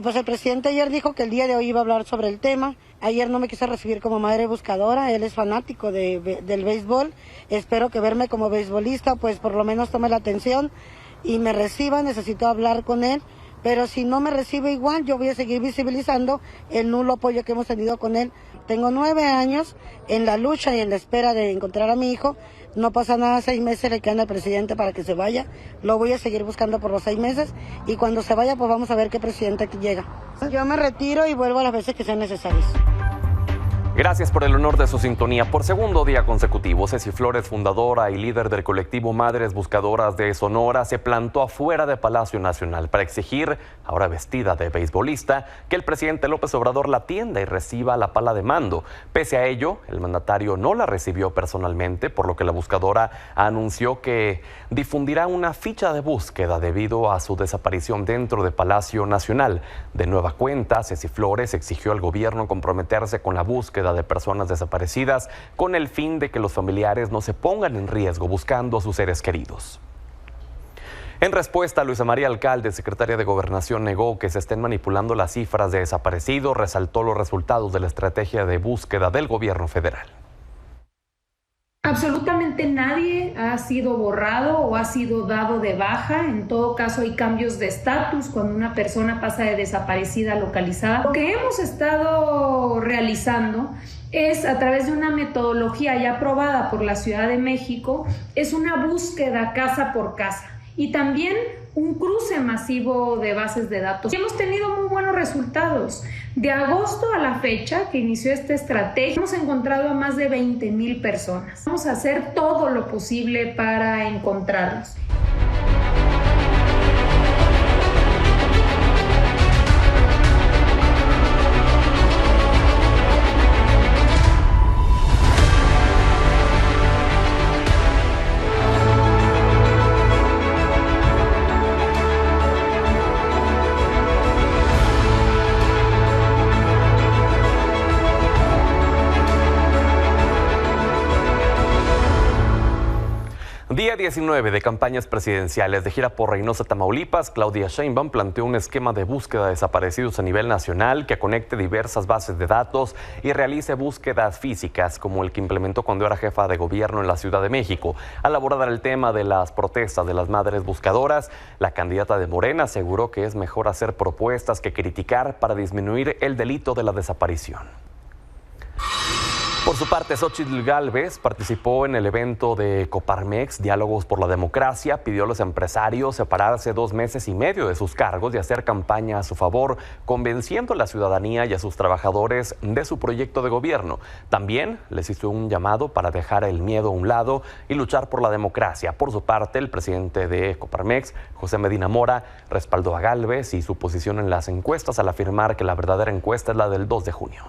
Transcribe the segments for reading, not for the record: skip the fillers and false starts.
pues el presidente ayer dijo que el día de hoy iba a hablar sobre el tema. Ayer no me quiso recibir como madre buscadora, él es fanático del béisbol. Espero que verme como beisbolista, pues por lo menos tome la atención y me reciba. Necesito hablar con él, pero si no me recibe igual, yo voy a seguir visibilizando el nulo apoyo que hemos tenido con él. Tengo 9 años en la lucha y en la espera de encontrar a mi hijo. No pasa nada, 6 meses le quedan al presidente para que se vaya. Lo voy a seguir buscando por los 6 meses y cuando se vaya, pues vamos a ver qué presidente llega. Yo me retiro y vuelvo a las veces que sean necesarias. Gracias por el honor de su sintonía. Por segundo día consecutivo, Ceci Flores, fundadora y líder del colectivo Madres Buscadoras de Sonora, se plantó afuera de Palacio Nacional para exigir, ahora vestida de beisbolista, que el presidente López Obrador la atienda y reciba la pala de mando. Pese a ello, el mandatario no la recibió personalmente, por lo que la buscadora anunció que difundirá una ficha de búsqueda debido a su desaparición dentro de Palacio Nacional. De nueva cuenta, Ceci Flores exigió al gobierno comprometerse con la búsqueda de personas desaparecidas con el fin de que los familiares no se pongan en riesgo buscando a sus seres queridos. En respuesta, Luisa María Alcalde, secretaria de Gobernación, negó que se estén manipulando las cifras de desaparecidos, resaltó los resultados de la estrategia de búsqueda del gobierno federal. Absolutamente nadie ha sido borrado o ha sido dado de baja. En todo caso, hay cambios de estatus cuando una persona pasa de desaparecida a localizada. Lo que hemos estado realizando es, a través de una metodología ya aprobada por la Ciudad de México, es una búsqueda casa por casa y también un cruce masivo de bases de datos. Y hemos tenido muy buenos resultados. De agosto a la fecha que inició esta estrategia, hemos encontrado a más de 20,000 personas. Vamos a hacer todo lo posible para encontrarlos. Día 19 de campañas presidenciales. De gira por Reynosa, Tamaulipas, Claudia Sheinbaum planteó un esquema de búsqueda de desaparecidos a nivel nacional que conecte diversas bases de datos y realice búsquedas físicas, como el que implementó cuando era jefa de gobierno en la Ciudad de México. Al abordar el tema de las protestas de las madres buscadoras, la candidata de Morena aseguró que es mejor hacer propuestas que criticar para disminuir el delito de la desaparición. Por su parte, Xóchitl Gálvez participó en el evento de Coparmex, Diálogos por la Democracia, pidió a los empresarios separarse 2 meses y medio de sus cargos y hacer campaña a su favor, convenciendo a la ciudadanía y a sus trabajadores de su proyecto de gobierno. También les hizo un llamado para dejar el miedo a un lado y luchar por la democracia. Por su parte, el presidente de Coparmex, José Medina Mora, respaldó a Gálvez y su posición en las encuestas al afirmar que la verdadera encuesta es la del 2 de junio.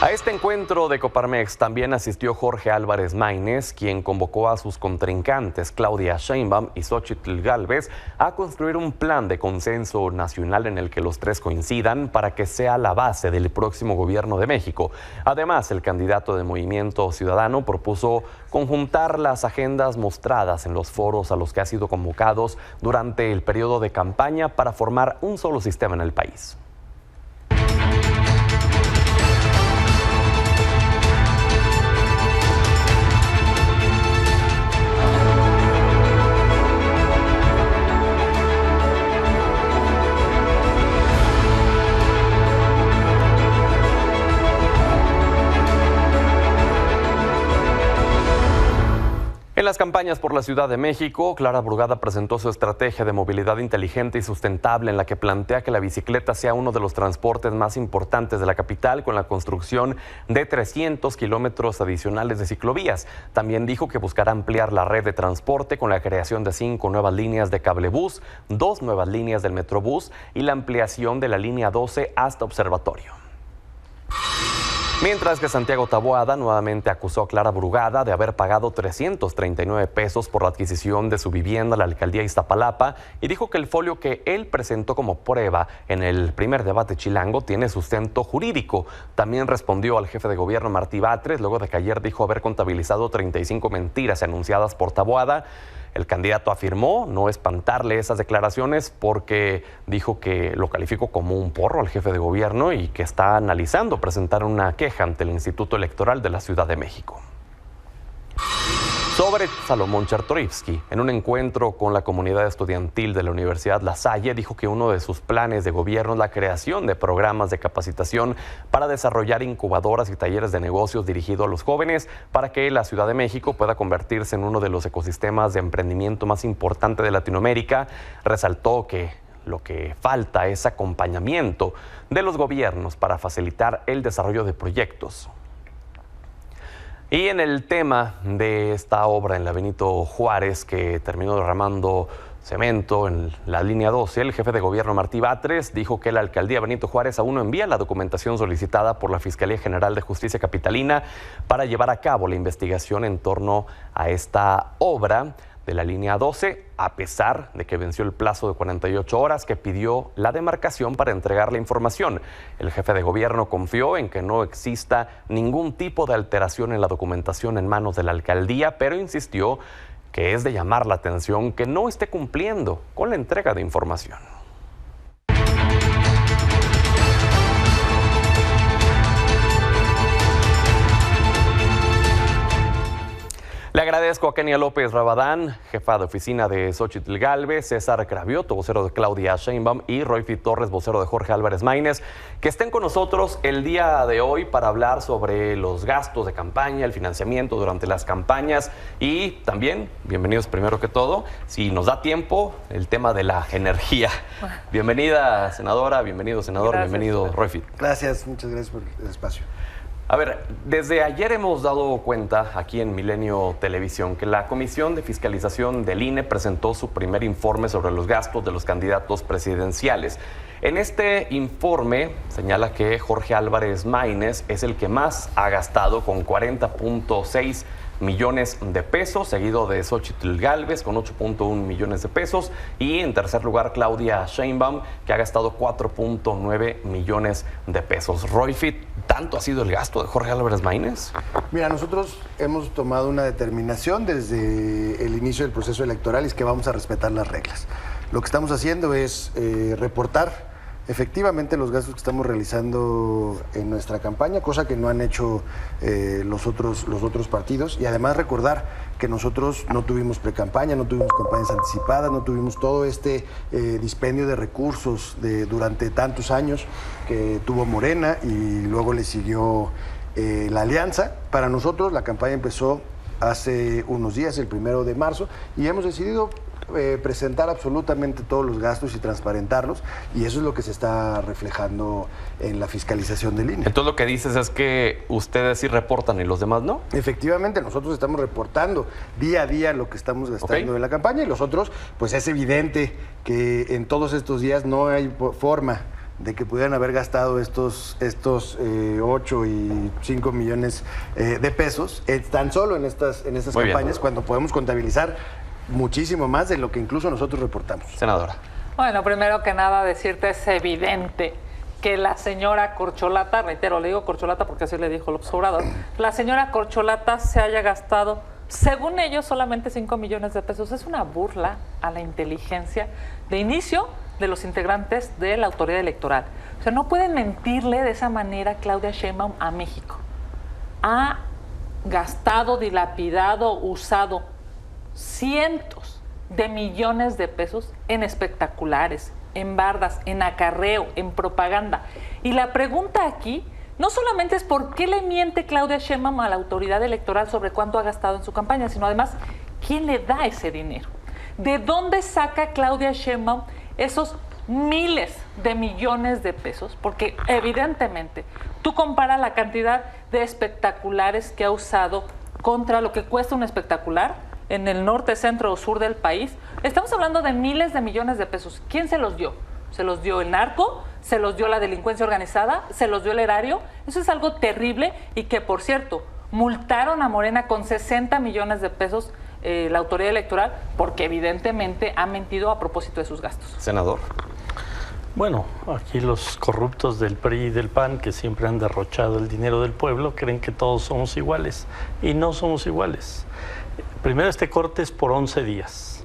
A este encuentro de Coparmex también asistió Jorge Álvarez Maínez, quien convocó a sus contrincantes Claudia Sheinbaum y Xóchitl Gálvez a construir un plan de consenso nacional en el que los tres coincidan para que sea la base del próximo gobierno de México. Además, el candidato de Movimiento Ciudadano propuso conjuntar las agendas mostradas en los foros a los que ha sido convocados durante el periodo de campaña para formar un solo sistema en el país. En las campañas por la Ciudad de México, Clara Brugada presentó su estrategia de movilidad inteligente y sustentable en la que plantea que la bicicleta sea uno de los transportes más importantes de la capital con la construcción de 300 kilómetros adicionales de ciclovías. También dijo que buscará ampliar la red de transporte con la creación de 5 nuevas líneas de cablebús, 2 nuevas líneas del Metrobús y la ampliación de la línea 12 hasta Observatorio. Mientras que Santiago Taboada nuevamente acusó a Clara Brugada de haber pagado 339 pesos por la adquisición de su vivienda a la alcaldía Iztapalapa y dijo que el folio que él presentó como prueba en el primer debate chilango tiene sustento jurídico. También respondió al jefe de gobierno Martí Batres luego de que ayer dijo haber contabilizado 35 mentiras anunciadas por Taboada. El candidato afirmó no espantarle esas declaraciones porque dijo que lo calificó como un porro al jefe de gobierno y que está analizando presentar una queja ante el Instituto Electoral de la Ciudad de México. Sobre Salomón Chertorivsky, en un encuentro con la comunidad estudiantil de la Universidad La Salle, dijo que uno de sus planes de gobierno es la creación de programas de capacitación para desarrollar incubadoras y talleres de negocios dirigidos a los jóvenes para que la Ciudad de México pueda convertirse en uno de los ecosistemas de emprendimiento más importante de Latinoamérica. Resaltó que lo que falta es acompañamiento de los gobiernos para facilitar el desarrollo de proyectos. Y en el tema de esta obra en la Benito Juárez, que terminó derramando cemento en la línea 12, el jefe de gobierno Martí Batres dijo que la alcaldía Benito Juárez aún no envía la documentación solicitada por la Fiscalía General de Justicia Capitalina para llevar a cabo la investigación en torno a esta obra de la línea 12, a pesar de que venció el plazo de 48 horas que pidió la demarcación para entregar la información. El jefe de gobierno confió en que no exista ningún tipo de alteración en la documentación en manos de la alcaldía, pero insistió que es de llamar la atención que no esté cumpliendo con la entrega de información. Le agradezco a Kenia López Rabadán, jefa de oficina de Xóchitl Gálvez, César Cravioto, vocero de Claudia Sheinbaum, y Royfi Torres, vocero de Jorge Álvarez Maínez, que estén con nosotros el día de hoy para hablar sobre los gastos de campaña, el financiamiento durante las campañas y también, bienvenidos primero que todo, si nos da tiempo, el tema de la energía. Bienvenida, senadora, bienvenido, senador, gracias, bienvenido, Royfi. Gracias, muchas gracias por el espacio. A ver, desde ayer hemos dado cuenta aquí en Milenio Televisión que la Comisión de Fiscalización del INE presentó su primer informe sobre los gastos de los candidatos presidenciales. En este informe señala que Jorge Álvarez Maínez es el que más ha gastado con 40.6 millones de pesos, seguido de Xóchitl Gálvez con 8.1 millones de pesos y en tercer lugar Claudia Sheinbaum, que ha gastado 4.9 millones de pesos. Royfi, ¿tanto ha sido el gasto de Jorge Álvarez Maínez? Mira, nosotros hemos tomado una determinación desde el inicio del proceso electoral y es que vamos a respetar las reglas. Lo que estamos haciendo es reportar efectivamente los gastos que estamos realizando en nuestra campaña, cosa que no han hecho los otros partidos, y además recordar que nosotros no tuvimos precampaña, no tuvimos campañas anticipadas, no tuvimos todo este dispendio de recursos durante tantos años que tuvo Morena y luego le siguió la Alianza. Para nosotros la campaña empezó hace unos días, el 1 de marzo, y hemos decidido presentar absolutamente todos los gastos y transparentarlos, y eso es lo que se está reflejando en la fiscalización del INE. Entonces lo que dices es que ustedes sí reportan y los demás no. Efectivamente, nosotros estamos reportando día a día lo que estamos gastando en la campaña, y los otros, pues es evidente que en todos estos días no hay forma de que pudieran haber gastado estos 8 y 5 millones de pesos tan solo en estas campañas, cuando podemos contabilizar muchísimo más de lo que incluso nosotros reportamos. Senadora. Bueno, primero que nada decirte, es evidente que la señora Corcholata, reitero, le digo Corcholata porque así le dijo el observador, la señora Corcholata se haya gastado, según ellos, solamente 5 millones de pesos. Es una burla a la inteligencia de inicio de los integrantes de la autoridad electoral. O sea, no pueden mentirle de esa manera Claudia Sheinbaum a México. Ha gastado, dilapidado, usado cientos de millones de pesos en espectaculares, en bardas, en acarreo, en propaganda. Y la pregunta aquí no solamente es por qué le miente Claudia Sheinbaum a la autoridad electoral sobre cuánto ha gastado en su campaña, sino además, ¿quién le da ese dinero? ¿De dónde saca Claudia Sheinbaum esos miles de millones de pesos? Porque evidentemente tú comparas la cantidad de espectaculares que ha usado contra lo que cuesta un espectacular en el norte, centro o sur del país. Estamos hablando de miles de millones de pesos. ¿Quién se los dio? ¿Se los dio el narco? ¿Se los dio la delincuencia organizada? ¿Se los dio el erario? Eso es algo terrible, y que, por cierto, multaron a Morena con 60 millones de pesos la autoridad electoral, porque evidentemente ha mentido a propósito de sus gastos. Senador. Bueno, aquí los corruptos del PRI y del PAN, que siempre han derrochado el dinero del pueblo, creen que todos somos iguales, y no somos iguales. Primero, este corte es por 11 días.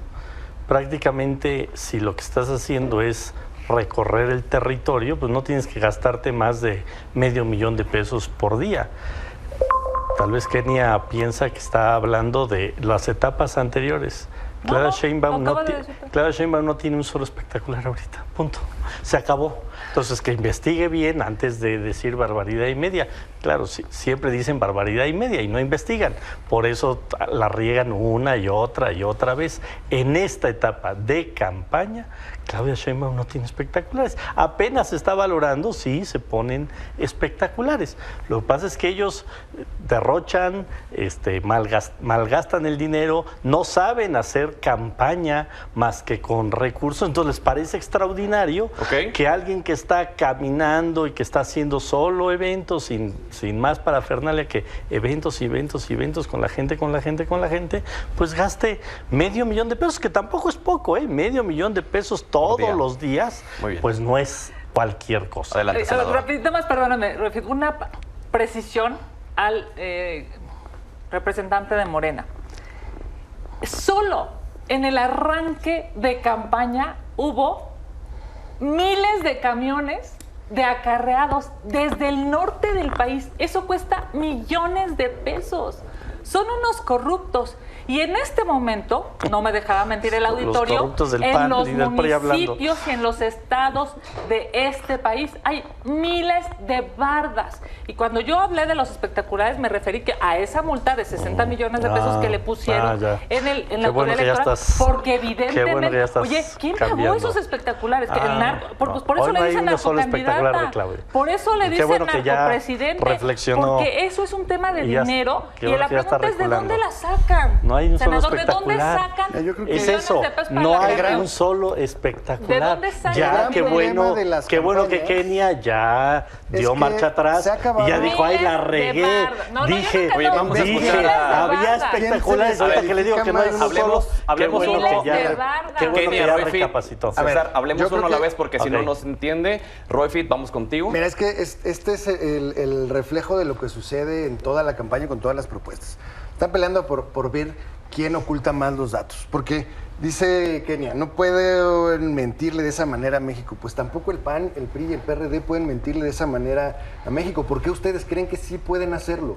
Prácticamente, si lo que estás haciendo es recorrer el territorio, pues no tienes que gastarte más de $500,000 de pesos por día. Tal vez Kenia piensa que está hablando de las etapas anteriores. Clara Sheinbaum no tiene un solo espectacular ahorita, punto. Se acabó. Entonces, que investigue bien antes de decir barbaridad y media. Claro, siempre dicen barbaridad y media y no investigan. Por eso la riegan una y otra vez. En esta etapa de campaña, Claudia Sheinbaum no tiene espectaculares. Apenas se está valorando, sí, se ponen espectaculares. Lo que pasa es que ellos derrochan, malgastan el dinero, no saben hacer campaña más que con recursos. Entonces les parece extraordinario que alguien que está caminando y que está haciendo solo eventos sin más parafernalia que eventos con la gente, pues gaste $500,000 de pesos, que tampoco es poco, $500,000 de pesos todos los días, pues no es cualquier cosa. Adelante, rapidito más, perdóname, una precisión al representante de Morena. Solo en el arranque de campaña hubo miles de camiones de acarreados desde el norte del país. Eso cuesta millones de pesos. Son unos corruptos. Y en este momento, no me dejará mentir el auditorio, en los municipios y en los estados de este país hay miles de bardas. Y cuando yo hablé de los espectaculares, me referí a esa multa de 60 millones de pesos que le pusieron en la autoridad electoral, porque evidentemente, oye, ¿quién pagó esos espectaculares? Por eso le dicen narcocandidata, por eso le dicen narcopresidente, porque eso es un tema de dinero, y la pregunta es ¿de dónde la sacan? No hay un solo Senador, espectacular. ¿de dónde sacan? Yo creo que es eso, no hay un solo espectacular. ¿De dónde sacan? Ya, qué bueno que Kenia ya dio marcha atrás y ya dijo, ay, la regué. Dije, había espectaculares, ahorita que le digo que no hay uno solo. Hablemos uno que ya recapacitó. César, hablemos uno a la vez porque si no nos entiende. Royfit, vamos contigo. Mira, es que este es el reflejo de lo que sucede en toda la campaña con todas las propuestas. Están peleando por ver quién oculta más los datos. Porque dice Kenia, no pueden mentirle de esa manera a México. Pues tampoco el PAN, el PRI y el PRD pueden mentirle de esa manera a México. ¿Por qué ustedes creen que sí pueden hacerlo?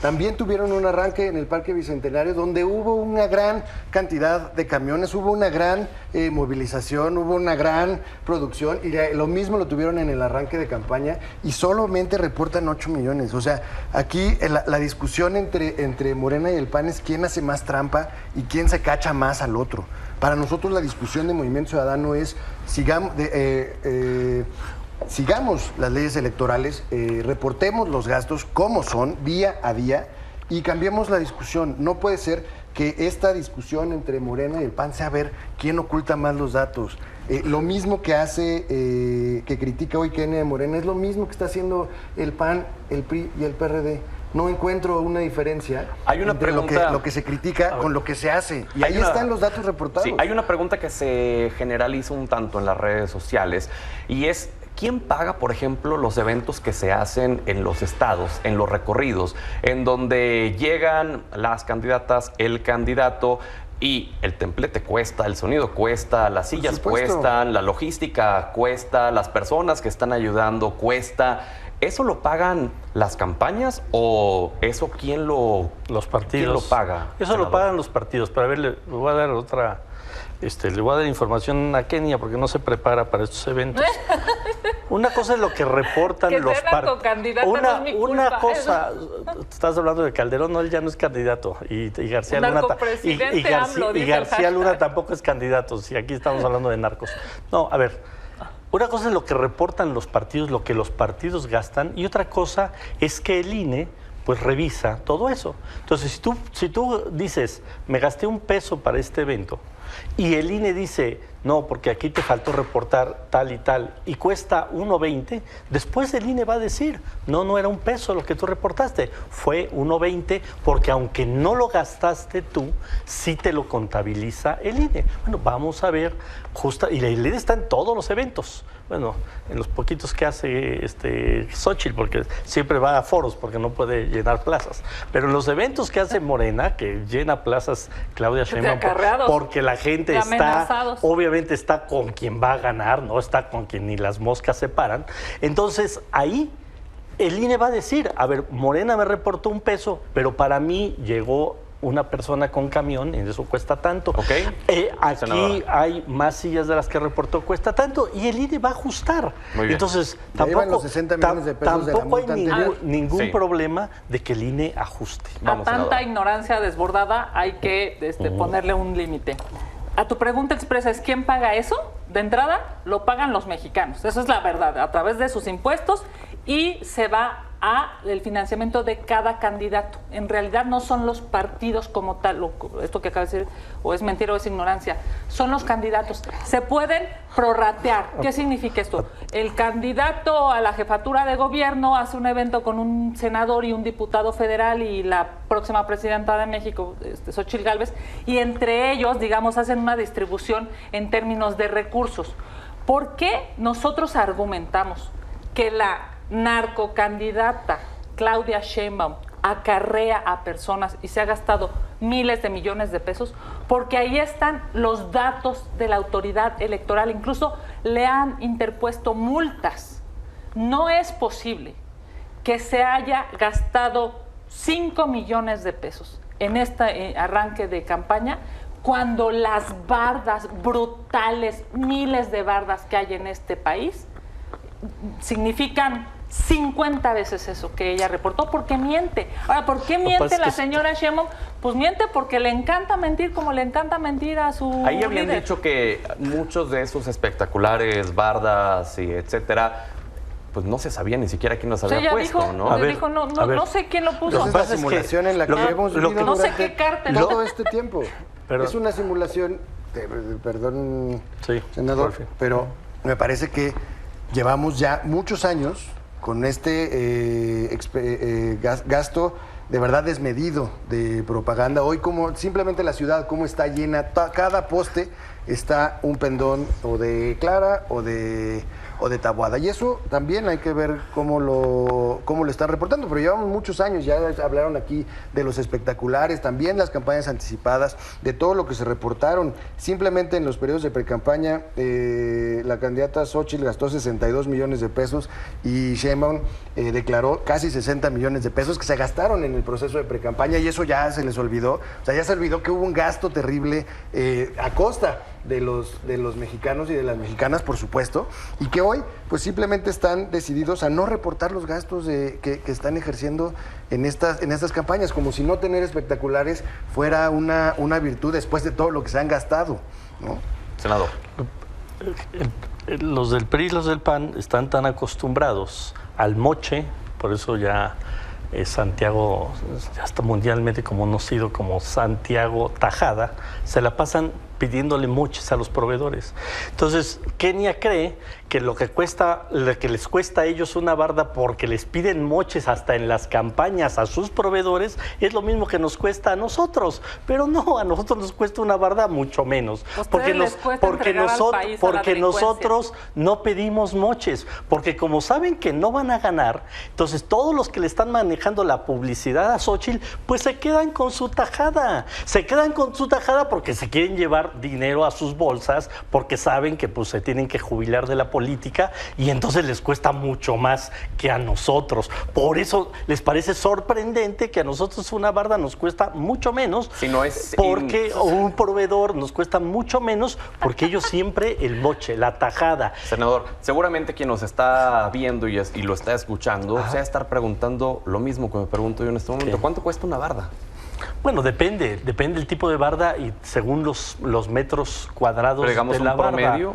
También tuvieron un arranque en el Parque Bicentenario donde hubo una gran cantidad de camiones, hubo una gran movilización, hubo una gran producción y lo mismo lo tuvieron en el arranque de campaña y solamente reportan 8 millones. O sea, aquí la discusión entre Morena y el PAN es quién hace más trampa y quién se cacha más al otro. Para nosotros la discusión de Movimiento Ciudadano es sigamos las leyes electorales, reportemos los gastos como son, día a día, y cambiemos la discusión. No puede ser que esta discusión entre Morena y el PAN sea ver quién oculta más los datos. Lo mismo que hace, que critica hoy Kenia de Morena, es lo mismo que está haciendo el PAN, el PRI y el PRD. No encuentro una diferencia entre lo que se critica con lo que se hace. Y ahí están los datos reportados. Sí, hay una pregunta que se generaliza un tanto en las redes sociales y es ¿quién paga, por ejemplo, los eventos que se hacen en los estados, en los recorridos, en donde llegan las candidatas, el candidato y el templete cuesta, el sonido cuesta, las sillas cuestan, la logística cuesta, las personas que están ayudando cuesta? ¿Eso lo pagan las campañas o eso los partidos? ¿Quién lo paga? Eso senador? Lo pagan los partidos. Pero a ver, le voy a dar otra... le voy a dar información a Kenia porque no se prepara para estos eventos. Una cosa es lo que reportan los partidos. Una cosa, estás hablando de Calderón, no, él ya no es candidato. Y García Luna García Luna tampoco es candidato. Si aquí estamos hablando de narcos. No, a ver. Una cosa es lo que reportan los partidos, lo que los partidos gastan, y otra cosa es que el INE pues revisa todo eso. Entonces, si tú dices, me gasté $1 para este evento, y el INE dice, no, porque aquí te faltó reportar tal y cuesta 1.20, después el INE va a decir, no era $1 lo que tú reportaste, fue 1.20, porque aunque no lo gastaste tú, sí te lo contabiliza el INE. Bueno, vamos a ver, y el INE está en todos los eventos. Bueno, en los poquitos que hace Xóchitl, porque siempre va a foros porque no puede llenar plazas. Pero en los eventos que hace Morena, que llena plazas Claudia Sheinbaum, porque la gente está, obviamente está con quien va a ganar, no está con quien ni las moscas se paran. Entonces ahí el INE va a decir, a ver, Morena me reportó $1, pero para mí llegó una persona con camión, y eso cuesta tanto. Okay. Aquí hay más sillas de las que reportó, cuesta tanto, y el INE va a ajustar. Muy bien. Entonces, los 60 millones de pesos tampoco de hay la ningún problema de que el INE ajuste. Vamos, a tanta ignorancia desbordada hay que ponerle un límite. A tu pregunta expresa es ¿quién paga eso? De entrada, lo pagan los mexicanos. Eso es la verdad, a través de sus impuestos, y se va el financiamiento de cada candidato. En realidad no son los partidos como tal, esto que acaba de decir, o es mentira o es ignorancia, son los candidatos. Se pueden prorratear. ¿Qué significa esto? El candidato a la jefatura de gobierno hace un evento con un senador y un diputado federal y la próxima presidenta de México, Xóchitl Gálvez, y entre ellos, digamos, hacen una distribución en términos de recursos. ¿Por qué nosotros argumentamos que la narcocandidata Claudia Sheinbaum acarrea a personas y se ha gastado miles de millones de pesos? Porque ahí están los datos de la autoridad electoral, incluso le han interpuesto multas. No es posible que se haya gastado 5 millones de pesos en este arranque de campaña cuando las bardas brutales, miles de bardas que hay en este país, significan 50 veces eso que ella reportó, porque miente. Ahora, ¿por qué miente la señora Sheinbaum? Pues miente porque le encanta mentir, como le encanta mentir a su Ahí habían líder. dicho que muchos de esos espectaculares, bardas y etcétera, pues no se sabía ni siquiera quién los había puesto, dijo, ¿no? Dijo, no sé quién lo puso. Entonces, es la simulación en la que hemos vivido no sé durante qué cártel. todo este tiempo. Es una simulación, perdón, senador, pero me parece que llevamos ya muchos años con gasto de verdad desmedido de propaganda. Hoy como simplemente la ciudad, cómo está llena, cada poste está un pendón o de Clara o de Taboada. Y eso también hay que ver cómo lo están reportando. Pero llevamos muchos años, ya hablaron aquí de los espectaculares, también las campañas anticipadas, de todo lo que se reportaron. Simplemente en los periodos de precampaña, la candidata Xóchitl gastó 62 millones de pesos y Sheinbaum declaró casi 60 millones de pesos que se gastaron en el proceso de precampaña, y eso ya se les olvidó. O sea, ya se olvidó que hubo un gasto terrible a costa de los mexicanos y de las mexicanas, por supuesto, y que hoy pues simplemente están decididos a no reportar los gastos que están ejerciendo en estas campañas, como si no tener espectaculares fuera una virtud después de todo lo que se han gastado, ¿no? Senador. Los del PRI y los del PAN están tan acostumbrados al moche, por eso ya Santiago, hasta mundialmente conocido como Santiago Tajada, se la pasan pidiéndole moches a los proveedores. Entonces, Kenia cree que lo que les cuesta a ellos una barda porque les piden moches hasta en las campañas a sus proveedores, es lo mismo que nos cuesta a nosotros. Pero no, a nosotros nos cuesta una barda mucho menos. Porque nosotros no pedimos moches. Porque como saben que no van a ganar, entonces todos los que le están manejando la publicidad a Xóchitl, pues se quedan con su tajada. Se quedan con su tajada porque se quieren llevar dinero a sus bolsas, porque saben que pues se tienen que jubilar de la política, y entonces les cuesta mucho más que a nosotros. Por eso les parece sorprendente que a nosotros una barda nos cuesta mucho menos, si no es porque un proveedor nos cuesta mucho menos, porque ellos siempre el moche, la tajada. Senador, seguramente quien nos está viendo y lo está escuchando se va a estar preguntando lo mismo que me pregunto yo en este momento. ¿Cuánto cuesta una barda? Bueno, depende del tipo de barda y según los metros cuadrados de la barda. Promedio.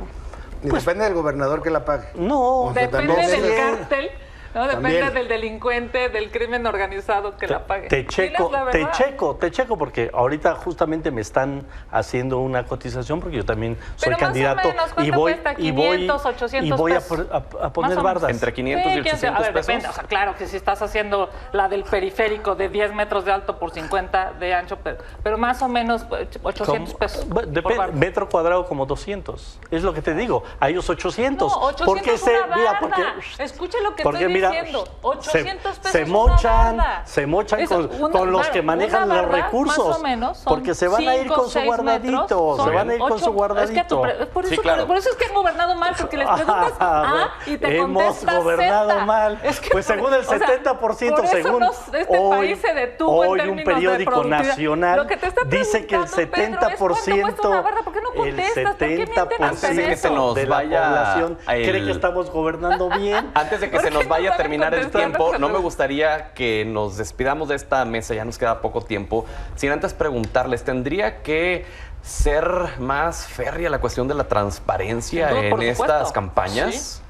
Pues, depende del gobernador que la pague. No, depende del cártel. No, depende También. del delincuente, del crimen organizado que la pague. Te checo, Diles la verdad. te checo, porque ahorita justamente me están haciendo una cotización porque yo también soy Pero más o candidato menos, ¿cuánto cuesta? 500, 800 y voy pesos. a Más poner o menos. bardas. Entre 500 y Sí, 800 a ver, pesos. depende. O sea, claro que si estás haciendo la del periférico de 10 metros de alto por 50 de ancho, pero más o menos 800 pesos. por barda. Metro cuadrado como 200. Es lo que te digo. Hay los 800. No, 800 porque es una mira, barda. porque Escuche lo que porque estoy mira, diciendo. 800 pesos se es mochan, una barda. se mochan Eso, con los que manejan una los barda, recursos. Más o menos, son porque se van a ir 5, con su 6 guardadito. metros, Se van a ir con su guardadito. por, Sí, eso, claro. por eso es que han gobernado mal, porque les preguntas A y te Hemos contestas gobernado Z. mal. Es que pues según el 70%, por eso según este país se detuvo en hoy un términos de periódico productividad. nacional Lo que te está dice que el preguntando, Pedro, es 70%, ¿cuánto cuesta una barda? ¿Por qué no contestas? ¿Por qué mienten Antes de que se nos de la vaya población el- cree que estamos gobernando bien. Antes de que ¿Por se qué nos no vaya a saben terminar el contestar tiempo, las no me preguntas? gustaría que nos despidamos de esta mesa, ya nos queda poco tiempo, sin antes preguntarles, ¿tendría que ser más férrea la cuestión de la transparencia Sin duda, en por supuesto. estas campañas?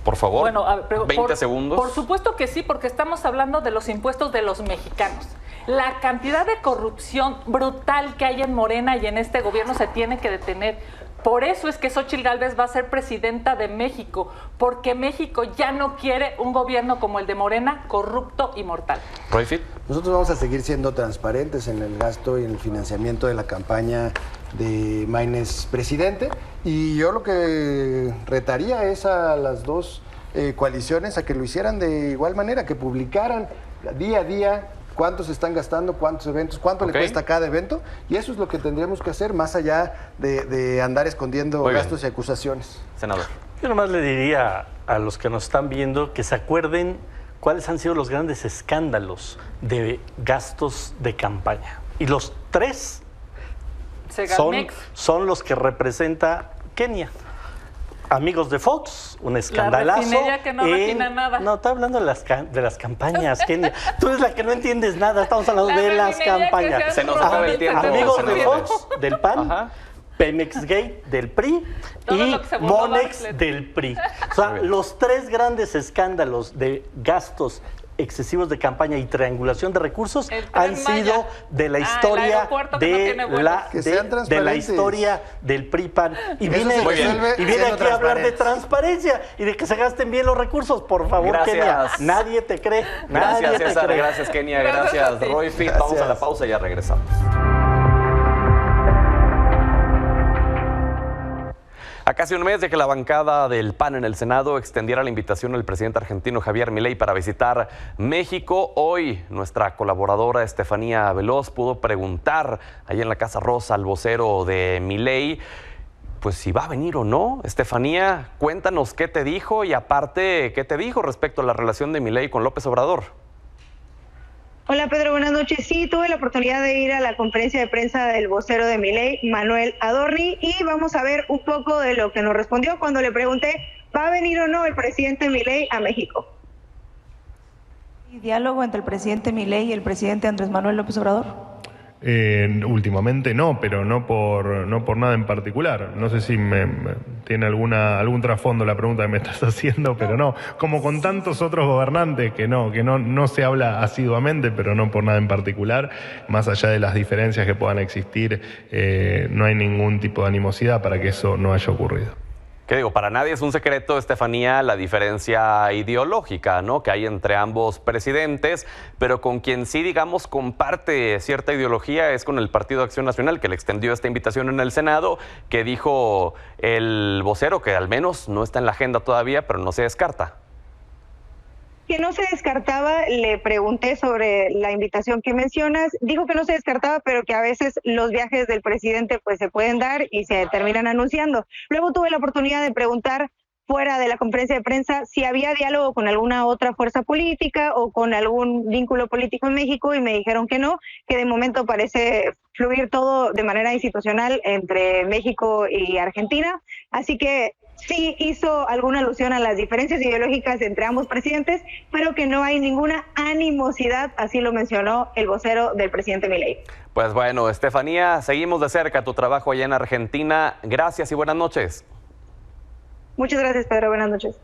Por favor, Bueno, a ver, pero 20 segundos. Por supuesto que sí, porque estamos hablando de los impuestos de los mexicanos. La cantidad de corrupción brutal que hay en Morena y en este gobierno se tiene que detener. Por eso es que Xóchitl Gálvez va a ser presidenta de México, porque México ya no quiere un gobierno como el de Morena, corrupto y mortal. Royfit. Nosotros vamos a seguir siendo transparentes en el gasto y en el financiamiento de la campaña de Maynes presidente. Y yo lo que retaría es a las dos coaliciones a que lo hicieran de igual manera, que publicaran día a día cuánto se están gastando, cuántos eventos, cuánto Ok. le cuesta cada evento. Y eso es lo que tendríamos que hacer, más allá de andar escondiendo Muy bien. gastos y acusaciones. Senador. Yo nomás le diría a los que nos están viendo que se acuerden cuáles han sido los grandes escándalos de gastos de campaña. Y los tres son los que representa Kenia. Amigos de Fox, un escandalazo. refinería que no refina nada. No, está hablando de las campañas, Kenia. Tú eres la que no entiendes nada, estamos hablando La de las refinería que campañas. Se nos acaba el tiempo, Amigos de senador. Fox, del PAN. Ajá. Pemex Gate del PRI Todo y lo que se burló Monex Bartlett. del PRI. O sea, Muy bien. los tres grandes escándalos de gastos excesivos de campaña y triangulación de recursos El Tren han Maya. sido de la El historia aeropuerto que no tiene vuelos. Que sean de la transparentes. historia del PRI-PAN. Y Eso viene, se resuelve y viene siendo aquí a hablar de transparentes. transparencia y de que se gasten bien los recursos. Por favor, Gracias. Kenia, nadie te cree. Gracias, Nadie te César. cree. Gracias, Kenia. Gracias a Gracias, ti. Royfit. Vamos a la Gracias. pausa y ya regresamos. A casi un mes de que la bancada del PAN en el Senado extendiera la invitación al presidente argentino Javier Milei para visitar México, hoy nuestra colaboradora Estefanía Veloz pudo preguntar ahí en la Casa Rosa al vocero de Milei, pues si va a venir o no. Estefanía, cuéntanos qué te dijo y aparte, qué te dijo respecto a la relación de Milei con López Obrador. Hola Pedro, buenas noches. Sí, tuve la oportunidad de ir a la conferencia de prensa del vocero de Milei, Manuel Adorni, y vamos a ver un poco de lo que nos respondió cuando le pregunté, ¿va a venir o no el presidente Milei a México? ¿Diálogo entre el presidente Milei y el presidente Andrés Manuel López Obrador? Últimamente no, pero no por nada en particular. No sé si tiene algún trasfondo la pregunta que me estás haciendo, pero no. Como con tantos otros gobernantes que no se habla asiduamente, pero no por nada en particular. Más allá de las diferencias que puedan existir, no hay ningún tipo de animosidad para que eso no haya ocurrido. ¿Qué digo? Para nadie es un secreto, Estefanía, la diferencia ideológica, ¿no?, que hay entre ambos presidentes, pero con quien sí, digamos, comparte cierta ideología es con el Partido Acción Nacional, que le extendió esta invitación en el Senado, que dijo el vocero que al menos no está en la agenda todavía, pero no se descarta. Que no se descartaba, le pregunté sobre la invitación que mencionas, dijo que no se descartaba, pero que a veces los viajes del presidente pues se pueden dar y se terminan anunciando. Luego tuve la oportunidad de preguntar fuera de la conferencia de prensa si había diálogo con alguna otra fuerza política o con algún vínculo político en México y me dijeron que no, que de momento parece fluir todo de manera institucional entre México y Argentina, así que sí hizo alguna alusión a las diferencias ideológicas entre ambos presidentes, pero que no hay ninguna animosidad, así lo mencionó el vocero del presidente Milei. Pues bueno, Estefanía, seguimos de cerca tu trabajo allá en Argentina. Gracias y buenas noches. Muchas gracias, Pedro. Buenas noches.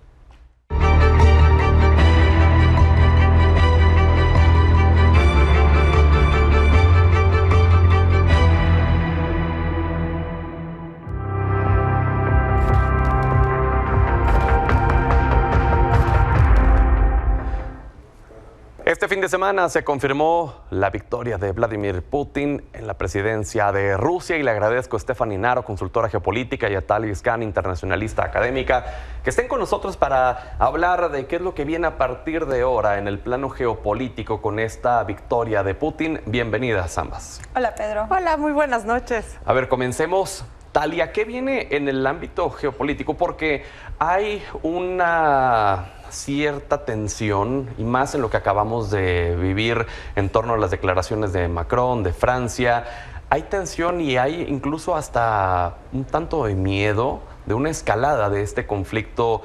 Este fin de semana se confirmó la victoria de Vladimir Putin en la presidencia de Rusia y le agradezco a Stephanie Naro, consultora geopolítica, y a Talis Khan, internacionalista académica, que estén con nosotros para hablar de qué es lo que viene a partir de ahora en el plano geopolítico con esta victoria de Putin. Bienvenidas ambas. Hola, Pedro. Hola, muy buenas noches. A ver, comencemos. Talia, ¿qué viene en el ámbito geopolítico? Porque hay una cierta tensión, y más en lo que acabamos de vivir en torno a las declaraciones de Macron, de Francia. Hay tensión y hay incluso hasta un tanto de miedo de una escalada de este conflicto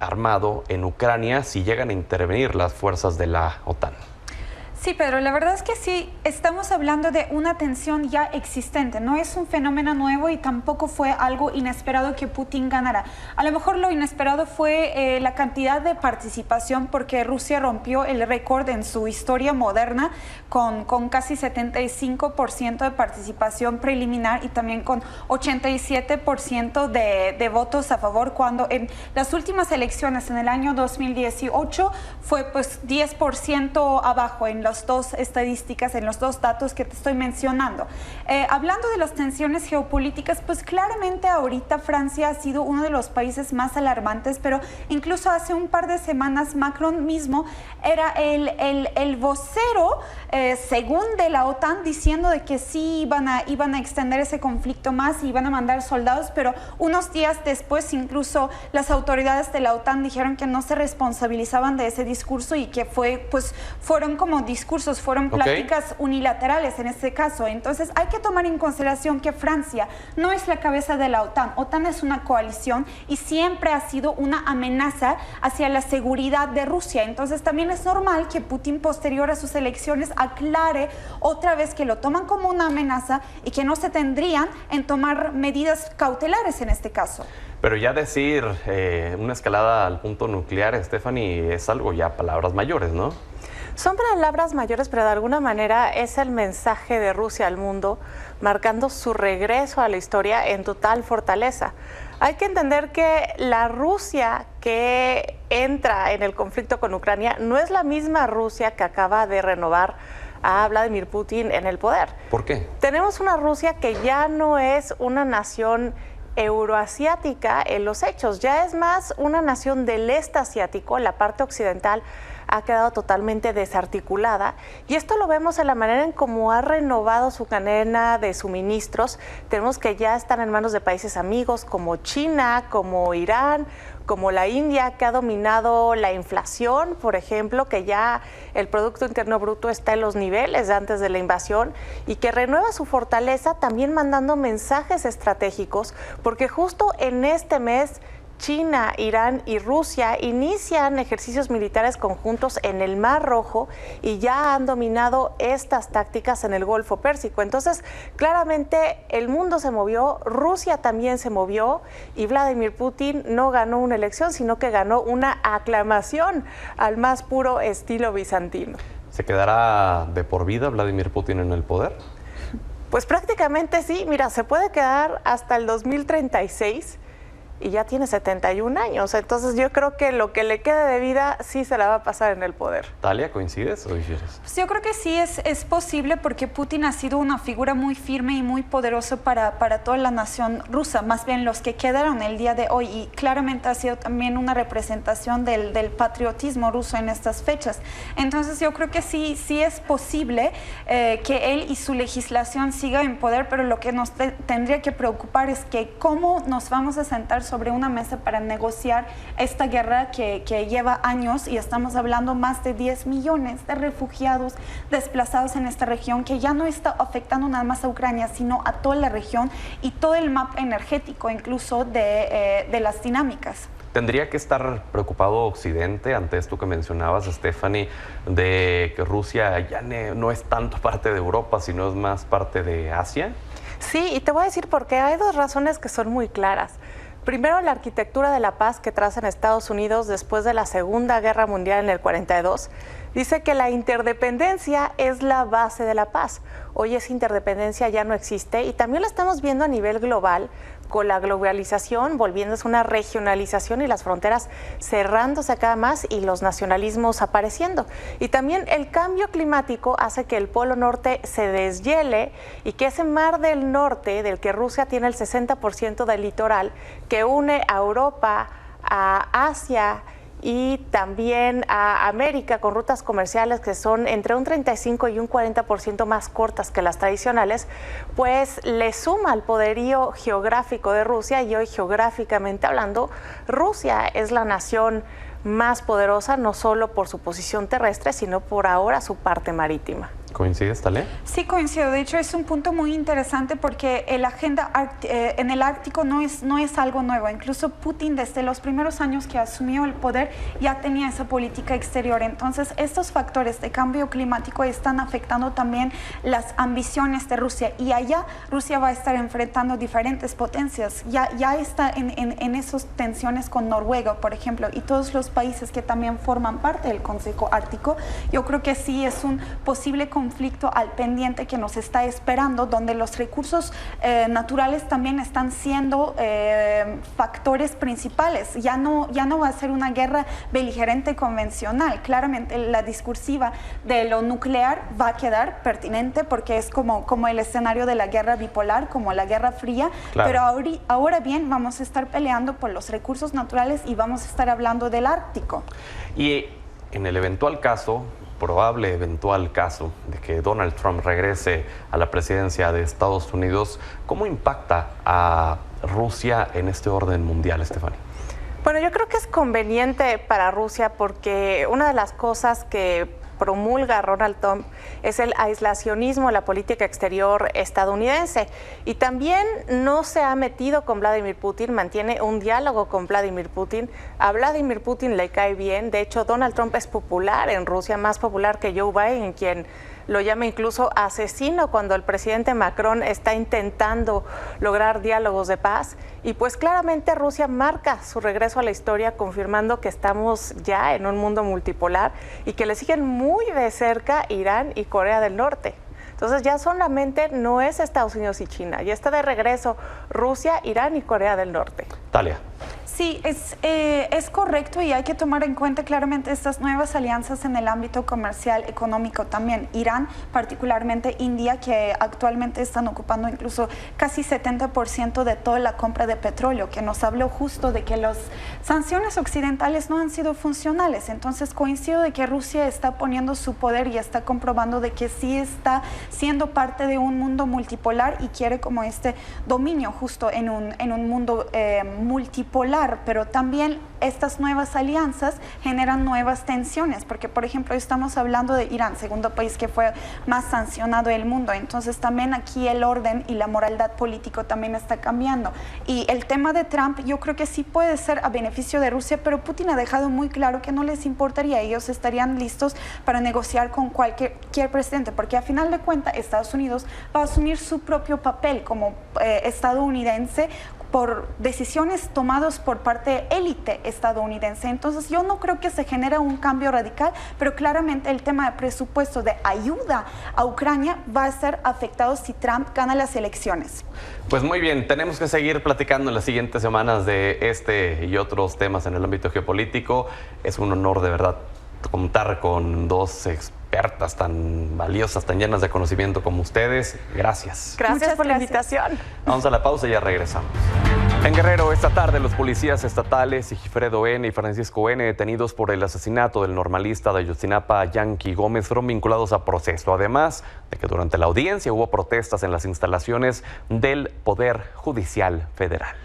armado en Ucrania si llegan a intervenir las fuerzas de la OTAN. Sí, Pedro, la verdad es que sí, estamos hablando de una tensión ya existente, no es un fenómeno nuevo y tampoco fue algo inesperado que Putin ganara. A lo mejor lo inesperado fue la cantidad de participación, porque Rusia rompió el récord en su historia moderna con casi 75% de participación preliminar y también con 87% de votos a favor, cuando en las últimas elecciones en el año 2018 fue pues 10% abajo en las dos estadísticas, en los dos datos que te estoy mencionando. Hablando de las tensiones geopolíticas, pues claramente ahorita Francia ha sido uno de los países más alarmantes, pero incluso hace un par de semanas Macron mismo era el vocero, según de la OTAN, diciendo de que sí iban a extender ese conflicto más y iban a mandar soldados, pero unos días después incluso las autoridades de la OTAN dijeron que no se responsabilizaban de ese discurso y que fueron como discursos, fueron pláticas unilaterales en este caso. Entonces hay que tomar en consideración que Francia no es la cabeza de la OTAN. OTAN es una coalición y siempre ha sido una amenaza hacia la seguridad de Rusia. Entonces también es normal que Putin, posterior a sus elecciones, aclare otra vez que lo toman como una amenaza y que no se tendrían en tomar medidas cautelares en este caso. Pero ya decir una escalada al punto nuclear, Stephanie, es algo ya palabras mayores, ¿no? Son palabras mayores, pero de alguna manera es el mensaje de Rusia al mundo, marcando su regreso a la historia en total fortaleza. Hay que entender que la Rusia que entra en el conflicto con Ucrania no es la misma Rusia que acaba de renovar a Vladimir Putin en el poder. ¿Por qué? Tenemos una Rusia que ya no es una nación euroasiática en los hechos, ya es más una nación del este asiático. La parte occidental ha quedado totalmente desarticulada y esto lo vemos en la manera en cómo ha renovado su cadena de suministros. Tenemos que ya están en manos de países amigos como China, como Irán, como la India, que ha dominado la inflación, por ejemplo, que ya el Producto Interno Bruto está en los niveles de antes de la invasión y que renueva su fortaleza también mandando mensajes estratégicos, porque justo en este mes China, Irán y Rusia inician ejercicios militares conjuntos en el Mar Rojo y ya han dominado estas tácticas en el Golfo Pérsico. Entonces, claramente el mundo se movió, Rusia también se movió y Vladimir Putin no ganó una elección, sino que ganó una aclamación al más puro estilo bizantino. ¿Se quedará de por vida Vladimir Putin en el poder? Pues prácticamente sí. Mira, se puede quedar hasta el 2036. Y ya tiene 71 años, entonces yo creo que lo que le quede de vida sí se la va a pasar en el poder. Talia, ¿coincides o difieres? Pues yo creo que sí es posible, porque Putin ha sido una figura muy firme y muy poderosa para toda la nación rusa, más bien los que quedaron el día de hoy, y claramente ha sido también una representación del patriotismo ruso en estas fechas. Entonces yo creo que sí es posible que él y su legislación siga en poder, pero lo que nos tendría que preocupar es que cómo nos vamos a sentar sobre una mesa para negociar esta guerra que lleva años, y estamos hablando más de 10 millones de refugiados desplazados en esta región, que ya no está afectando nada más a Ucrania, sino a toda la región y todo el mapa energético, incluso de las dinámicas. ¿Tendría que estar preocupado Occidente ante esto que mencionabas, Stephanie, de que Rusia ya no es tanto parte de Europa, sino es más parte de Asia? Sí, y te voy a decir por qué. Hay dos razones que son muy claras. Primero, la arquitectura de la paz que trazan Estados Unidos después de la Segunda Guerra Mundial en el 42 dice que la interdependencia es la base de la paz. Hoy esa interdependencia ya no existe y también lo estamos viendo a nivel global con la globalización volviéndose una regionalización y las fronteras cerrándose cada más y los nacionalismos apareciendo. Y también el cambio climático hace que el Polo Norte se deshiele y que ese mar del norte, del que Rusia tiene el 60% del litoral, que une a Europa, a Asia y también a América con rutas comerciales que son entre un 35 y un 40% más cortas que las tradicionales, pues le suma al poderío geográfico de Rusia, y hoy geográficamente hablando, Rusia es la nación más poderosa, no solo por su posición terrestre, sino por ahora su parte marítima. ¿Coincides, Talia? Sí, coincido. De hecho, es un punto muy interesante porque la agenda en el Ártico no es algo nuevo. Incluso Putin, desde los primeros años que asumió el poder, ya tenía esa política exterior. Entonces, estos factores de cambio climático están afectando también las ambiciones de Rusia. Y allá Rusia va a estar enfrentando diferentes potencias. Ya está en esas tensiones con Noruega, por ejemplo, y todos los países que también forman parte del Consejo Ártico. Yo creo que sí es un posible conflicto al pendiente que nos está esperando, donde los recursos naturales también están siendo factores principales. Ya no va a ser una guerra beligerante convencional. Claramente la discursiva de lo nuclear va a quedar pertinente porque es como el escenario de la guerra bipolar, como la Guerra Fría, claro. Pero ahora bien vamos a estar peleando por los recursos naturales y vamos a estar hablando del Ártico. Y en el probable eventual caso de que Donald Trump regrese a la presidencia de Estados Unidos, ¿cómo impacta a Rusia en este orden mundial, Estefanía? Bueno, yo creo que es conveniente para Rusia porque una de las cosas que promulga Donald Trump es el aislacionismo de la política exterior estadounidense, y también no se ha metido con Vladimir Putin, mantiene un diálogo con Vladimir Putin. A Vladimir Putin le cae bien. De hecho, Donald Trump es popular en Rusia, más popular que Joe Biden, quien lo llama incluso asesino cuando el presidente Macron está intentando lograr diálogos de paz. Y pues claramente Rusia marca su regreso a la historia, confirmando que estamos ya en un mundo multipolar y que le siguen muy de cerca Irán y Corea del Norte. Entonces ya solamente no es Estados Unidos y China, ya está de regreso Rusia, Irán y Corea del Norte. Talia. Sí, es correcto, y hay que tomar en cuenta claramente estas nuevas alianzas en el ámbito comercial, económico también. Irán, particularmente India, que actualmente están ocupando incluso casi 70% de toda la compra de petróleo, que nos habló justo de que las sanciones occidentales no han sido funcionales. Entonces coincido de que Rusia está poniendo su poder y está comprobando de que sí está siendo parte de un mundo multipolar y quiere como este dominio justo en un mundo multipolar. Pero también estas nuevas alianzas generan nuevas tensiones, porque por ejemplo estamos hablando de Irán, segundo país que fue más sancionado del mundo. Entonces también aquí el orden y la moralidad político también está cambiando. Y el tema de Trump yo creo que sí puede ser a beneficio de Rusia, pero Putin ha dejado muy claro que no les importaría. Ellos estarían listos para negociar con cualquier presidente, porque a final de cuentas Estados Unidos va a asumir su propio papel como estadounidense por decisiones tomadas por parte de élite estadounidense. Entonces yo no creo que se genere un cambio radical, pero claramente el tema de presupuesto de ayuda a Ucrania va a ser afectado si Trump gana las elecciones. Pues muy bien, tenemos que seguir platicando en las siguientes semanas de este y otros temas en el ámbito geopolítico. Es un honor de verdad contar con dos expertas tan valiosas, tan llenas de conocimiento como ustedes. Gracias. Gracias por la invitación. Vamos a la pausa y ya regresamos. En Guerrero, esta tarde, los policías estatales Sigifredo N. y Francisco N., detenidos por el asesinato del normalista de Ayotzinapa, Yanqui Gómez, fueron vinculados a proceso. Además de que durante la audiencia hubo protestas en las instalaciones del Poder Judicial Federal.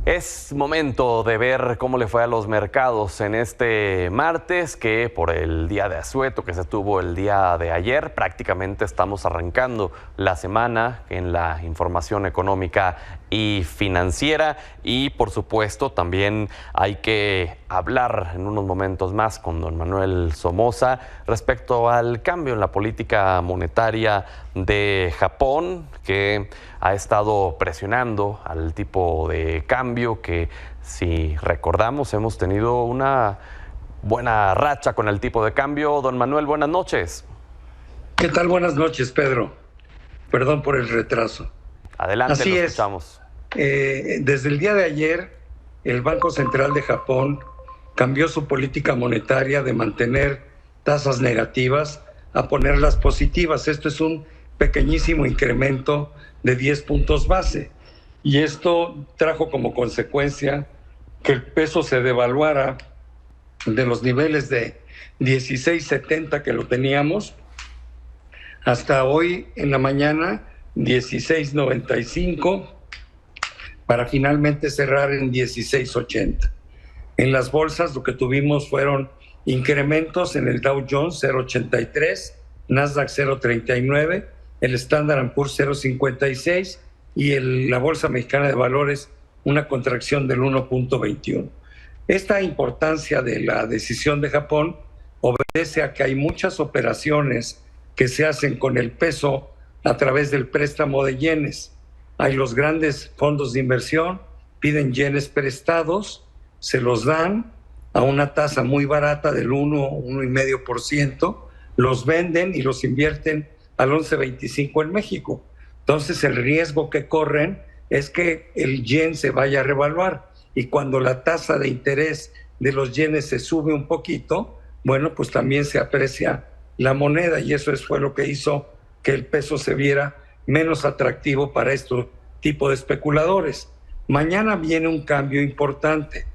Es momento Momento de ver cómo le fue a los mercados en este martes, que por el día de asueto que se tuvo el día de ayer, prácticamente estamos arrancando la semana en la información económica y financiera. Y por supuesto también hay que hablar en unos momentos más con don Manuel Somoza respecto al cambio en la política monetaria de Japón, que ha estado presionando al tipo de cambio que, si recordamos, hemos tenido una buena racha con el tipo de cambio. Don Manuel, buenas noches. ¿Qué tal? Buenas noches, Pedro. Perdón por el retraso. Adelante, Así lo es. escuchamos. Desde el día de ayer, el Banco Central de Japón cambió su política monetaria de mantener tasas negativas a ponerlas positivas. Esto es un pequeñísimo incremento de 10 puntos base. Y esto trajo como consecuencia que el peso se devaluara de los niveles de 16.70 que lo teníamos hasta hoy en la mañana 16.95 para finalmente cerrar en 16.80. En las bolsas lo que tuvimos fueron incrementos en el Dow Jones 0.83, Nasdaq 0.39, el Standard & Poor's 0.56 y la Bolsa Mexicana de Valores una contracción del 1.21. Esta importancia de la decisión de Japón obedece a que hay muchas operaciones que se hacen con el peso a través del préstamo de yenes. Hay los grandes fondos de inversión, piden yenes prestados, se los dan a una tasa muy barata del 1,5%, los venden y los invierten al 11.25 en México. Entonces el riesgo que corren es que el yen se vaya a revaluar, y cuando la tasa de interés de los yenes se sube un poquito, bueno, pues también se aprecia la moneda, y eso fue lo que hizo que el peso se viera menos atractivo para este tipo de especuladores. Mañana viene un cambio importante.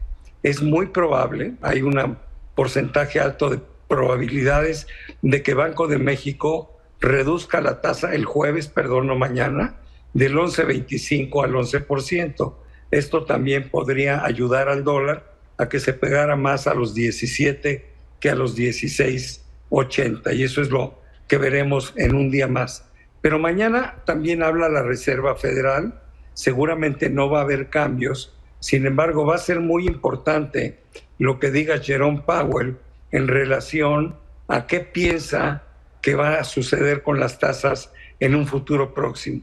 Es muy probable, hay un porcentaje alto de probabilidades de que Banco de México reduzca la tasa el jueves, no mañana, del 11.25 al 11%. Esto también podría ayudar al dólar a que se pegara más a los 17 que a los 16.80, y eso es lo que veremos en un día más. Pero mañana también habla la Reserva Federal, seguramente no va a haber cambios, sin embargo va a ser muy importante lo que diga Jerome Powell en relación a qué piensa que va a suceder con las tasas en un futuro próximo.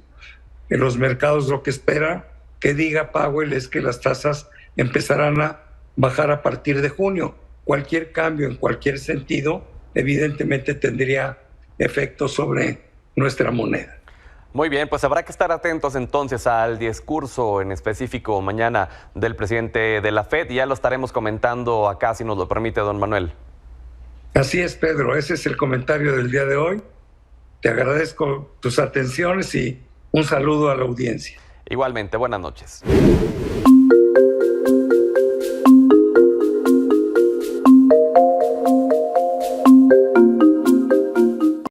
En los mercados lo que espera que diga Powell es que las tasas empezarán a bajar a partir de junio. Cualquier cambio en cualquier sentido evidentemente tendría efecto sobre nuestra moneda. Muy bien, pues habrá que estar atentos entonces al discurso en específico mañana del presidente de la FED, y ya lo estaremos comentando acá, si nos lo permite, don Manuel. Así es, Pedro, ese es el comentario del día de hoy. Te agradezco tus atenciones y un saludo a la audiencia. Igualmente, buenas noches.